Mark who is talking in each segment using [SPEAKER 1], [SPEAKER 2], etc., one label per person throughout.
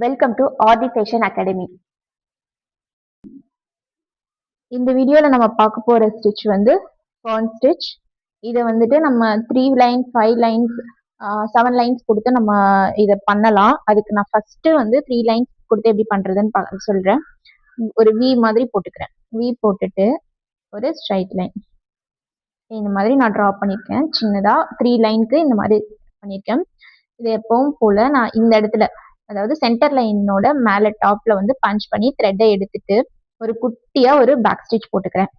[SPEAKER 1] Welcome to RT fashion academy. இந்த வீடியோவில் நம்ம பார்க்க போகிற ஸ்டிச் வந்து ஃபர்ன் ஸ்டிச். இதை வந்துட்டு நம்ம 3 லைன் 5 லைன்ஸ் 7 லைன்ஸ் கொடுத்து நம்ம இதை பண்ணலாம். அதுக்கு நான் ஃபஸ்ட்டு வந்து 3 லைன்ஸ் கொடுத்து எப்படி பண்ணுறதுன்னு சொல்கிறேன். ஒரு வி மாதிரி போட்டுக்கிறேன். வி போட்டுட்டு ஒரு ஸ்ட்ரைட் லைன் இந்த மாதிரி நான் ட்ரா பண்ணியிருக்கேன். சின்னதாக 3 லைனுக்கு இந்த மாதிரி பண்ணியிருக்கேன். இது எப்பவும் போல் நான் இந்த இடத்துல, அதாவது சென்டர் லைனோட மேலே டாப்பில் வந்து பஞ்ச் பண்ணி த்ரெட்டை எடுத்துட்டு ஒரு குட்டியாக ஒரு பேக் ஸ்டிச் போட்டுக்கிறேன்.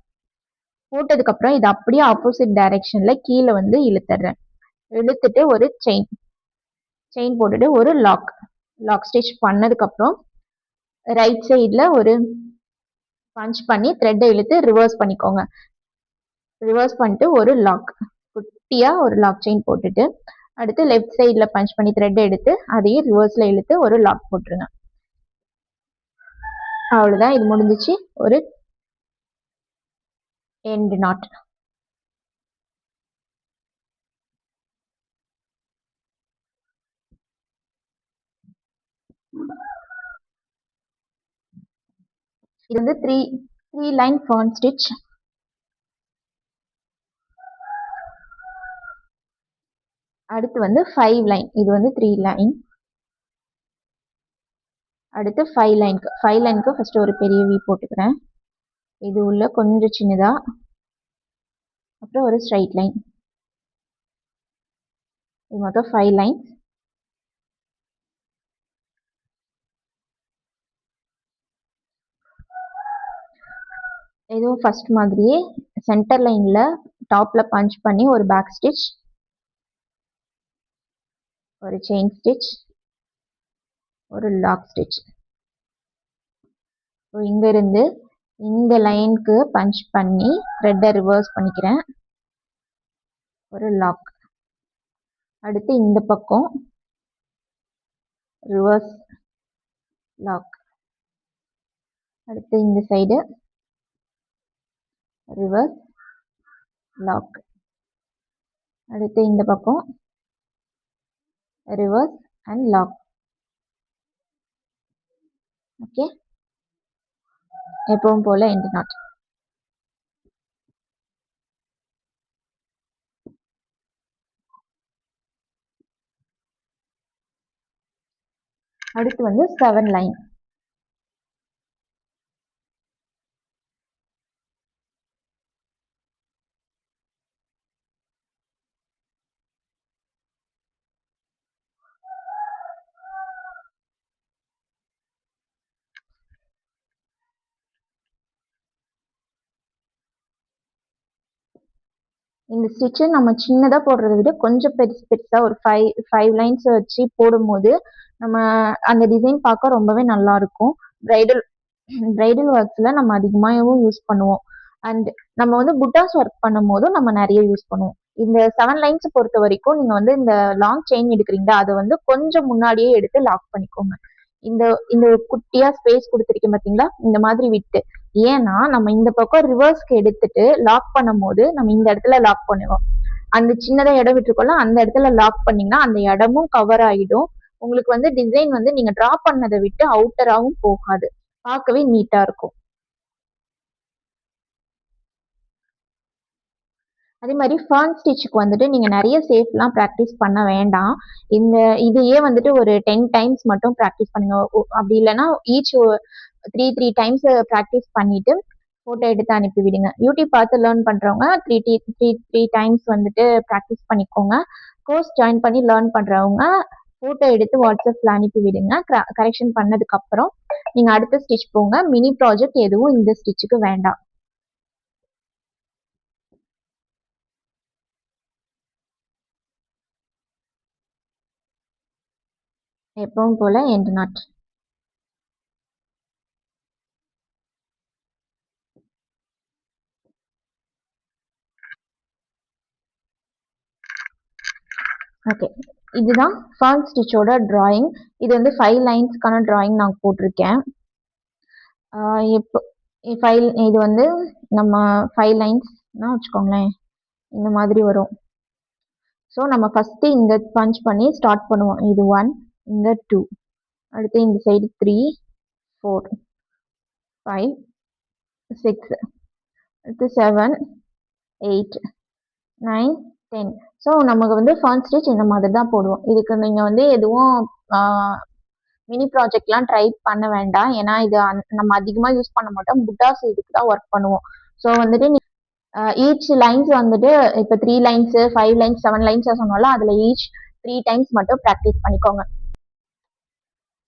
[SPEAKER 1] போட்டதுக்கப்புறம் இது அப்படியே ஆப்போசிட் டைரெக்ஷனில் கீழே வந்து இழுத்துடுறேன். இழுத்துட்டு ஒரு செயின் போட்டுட்டு ஒரு லாக் ஸ்டிச் பண்ணதுக்கப்புறம் ரைட் சைடில் ஒரு பஞ்ச் பண்ணி த்ரெட்டை இழுத்து ரிவர்ஸ் பண்ணிக்கோங்க. ரிவர்ஸ் பண்ணிட்டு ஒரு குட்டியாக ஒரு லாக் செயின் போட்டுட்டு அடுத்து லெஃப்ட் சைடில் பஞ்ச் பண்ணி த்ரெட்டை எடுத்து அதையும் ரிவர்ஸில் இழுத்து ஒரு லாக் போட்டுருங்க. அவ்வளோதான், இது முடிஞ்சிச்சு. ஒரு எண்ட் நாட். இது வந்து த்ரீ லைன் ஃபர்ன் ஸ்டிச். அடுத்து வந்து 5 லைன். இது வந்து 3 லைன். அடுத்து 5 லைனுக்கு ஃபர்ஸ்ட் ஒரு பெரிய வி போட்டுக்கிறேன். இது உள்ள கொஞ்சம் சின்னதா, அப்புறம் ஒரு ஸ்ட்ரைட் லைன். இது மொத்தம் 5 லைன். இதுவும் ஃபர்ஸ்ட் மாதிரியே சென்டர் லைன்ல டாப்ல பஞ்ச் பண்ணி ஒரு பேக் ஸ்டிச், ஒரு செயின் ஸ்டிச், ஒரு லாக் ஸ்டிச். இங்க இருந்து இந்த லைனுக்கு பஞ்ச் பண்ணி த்ரெட்டை ரிவர்ஸ் பண்ணிக்கிறேன், ஒரு லாக். அடுத்து இந்த பக்கம் ரிவர்ஸ் லாக். அடுத்து இந்த சைடு ரிவர்ஸ் லாக். அடுத்து இந்த பக்கம் ரிவர்ஸ் அண்ட் லாக். ஓகே, எப்பவும் போல எண்ட் நாட். அடுத்து வந்து 7 லைன். இந்த ஸ்டிச்சு நம்ம சின்னதாக போடுறத விட கொஞ்சம் பெருசாக ஒரு 5 லைன்ஸ் வச்சு போடும்போது நம்ம அந்த டிசைன் பார்க்க ரொம்பவே நல்லா இருக்கும். பிரைடல் ஒர்க்ஸில் நம்ம அதிகமாகவும் யூஸ் பண்ணுவோம். அண்ட் நம்ம வந்து புட்டாஸ் ஒர்க் பண்ணும் போதும் நம்ம நிறைய யூஸ் பண்ணுவோம். இந்த 7 லைன்ஸ் பொறுத்த வரைக்கும் நீங்கள் வந்து இந்த லாங் செயின் எடுக்கிறீங்களா, அதை வந்து கொஞ்சம் முன்னாடியே எடுத்து லாக் பண்ணிக்கோங்க. இந்த இந்த குட்டியா ஸ்பேஸ் கொடுத்துருக்கேன் பார்த்தீங்களா, இந்த மாதிரி விட்டு. ஏன்னா நம்ம இந்த பக்கம் ரிவர்ஸ்க்கு எடுத்துட்டு லாக் பண்ணும் போது நம்ம இந்த இடத்துல லாக் பண்ணுவோம். அந்த சின்னதா இடம் விட்டுருக்கோம்ல, அந்த இடத்துல லாக் பண்ணீங்கன்னா அந்த இடமும் கவர் ஆயிடும். உங்களுக்கு வந்து டிசைன் வந்து நீங்க டிரா பண்ணதை விட்டு அவுட்டராகவும் போகாது, பார்க்கவே நீட்டா இருக்கும். அதே மாதிரி ஃபர்ன் ஸ்டிச்சுக்கு வந்துட்டு நீங்கள் நிறைய சேஃப்லாம் ப்ராக்டிஸ் பண்ண வேண்டாம். இதையே வந்துட்டு ஒரு 10 டைம்ஸ் மட்டும் ப்ராக்டிஸ் பண்ணுங்க. அப்படி இல்லைன்னா ஈச் 3 டைம்ஸ் ப்ராக்டிஸ் பண்ணிட்டு ஃபோட்டோ எடுத்து அனுப்பி விடுங்க. யூடியூப் பார்த்து லேர்ன் பண்ணுறவங்க த்ரீ டைம்ஸ் வந்துட்டு ப்ராக்டிஸ் பண்ணிக்கோங்க. கோர்ஸ் ஜாயின் பண்ணி லேர்ன் பண்ணுறவங்க ஃபோட்டோ எடுத்து வாட்ஸ்அப்பில் அனுப்பி விடுங்க. கரெக்ஷன் பண்ணதுக்கப்புறம் நீங்கள் அடுத்த ஸ்டிச் போங்க. மினி ப்ராஜெக்ட் எதுவும் இந்த ஸ்டிச்சுக்கு வேண்டாம். எப்பவும் போல எண்ட் நாட். ஓகே, இதுதான் ஃபர்ன் ஸ்டிச்சோட டிராயிங். இது வந்து 5 லைன்ஸ்க்கான டிராயிங் நான் போட்டிருக்கேன். இப்போ இது வந்து நம்ம 5 லைன்ஸ்னா வச்சுக்கோங்களேன், இந்த மாதிரி வரும். ஸோ நம்ம ஃபஸ்ட்டு இங்கே பஞ்ச் பண்ணி ஸ்டார்ட் பண்ணுவோம். இது 1, இங்கே 2, அடுத்து இந்த சைடு 3 4 5 6 அடுத்து 7 8 9 10. ஸோ நமக்கு வந்து ஃபர்ஸ்ட் ஸ்டிச் இந்த மாதிரி தான் போடுவோம். இதுக்கு நீங்கள் வந்து எதுவும் மினி ப்ராஜெக்ட்லாம் ட்ரை பண்ண வேண்டாம். ஏன்னா இது நம்ம அதிகமாக யூஸ் பண்ண மாட்டோம். புட்டாஸ் இதுக்கு தான் ஒர்க் பண்ணுவோம். ஸோ வந்துட்டு ஈச் லைன்ஸ் வந்துட்டு இப்போ 3 லைன்ஸ் 5 லைன்ஸ் 7 லைன்ஸ் சொன்னாலும் அதில் ஈச் 3 டைம்ஸ் மட்டும் ப்ராக்டிஸ் பண்ணிக்கோங்க.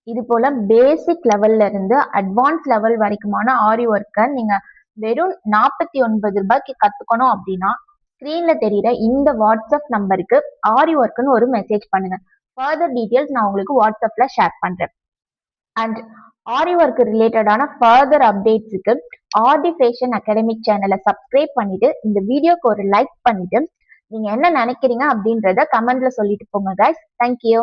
[SPEAKER 1] இது போல பேசிக் லெவல்ல இருந்து அட்வான்ஸ் லெவல் வரைக்குமான ஆரி ஒர்க்கை நீங்க வெறும் 49 ரூபாய்க்கு கத்துக்கணும் அப்படின்னா ஸ்கிரீன்ல தெரியுற இந்த வாட்ஸ்அப் நம்பருக்கு ஆரி ஒர்க்குன்னு ஒரு மெசேஜ் பண்ணுங்க. ஃபர்தர் டீட்டெயில்ஸ் நான் உங்களுக்கு வாட்ஸ்அப்ல ஷேர் பண்றேன். அண்ட் ஆரி ஒர்க் ரிலேட்டடான ஃபர்தர் அப்டேட்ஸுக்கு ஆர்டி ஃபேஷன் அகாடமிக் சேனலை சப்ஸ்கிரைப் பண்ணிட்டு இந்த வீடியோக்கு ஒரு லைக் பண்ணிட்டு நீங்க என்ன நினைக்கிறீங்க அப்படின்றத கமெண்ட்ல சொல்லிட்டு போங்க கைஸ். தேங்க்யூ.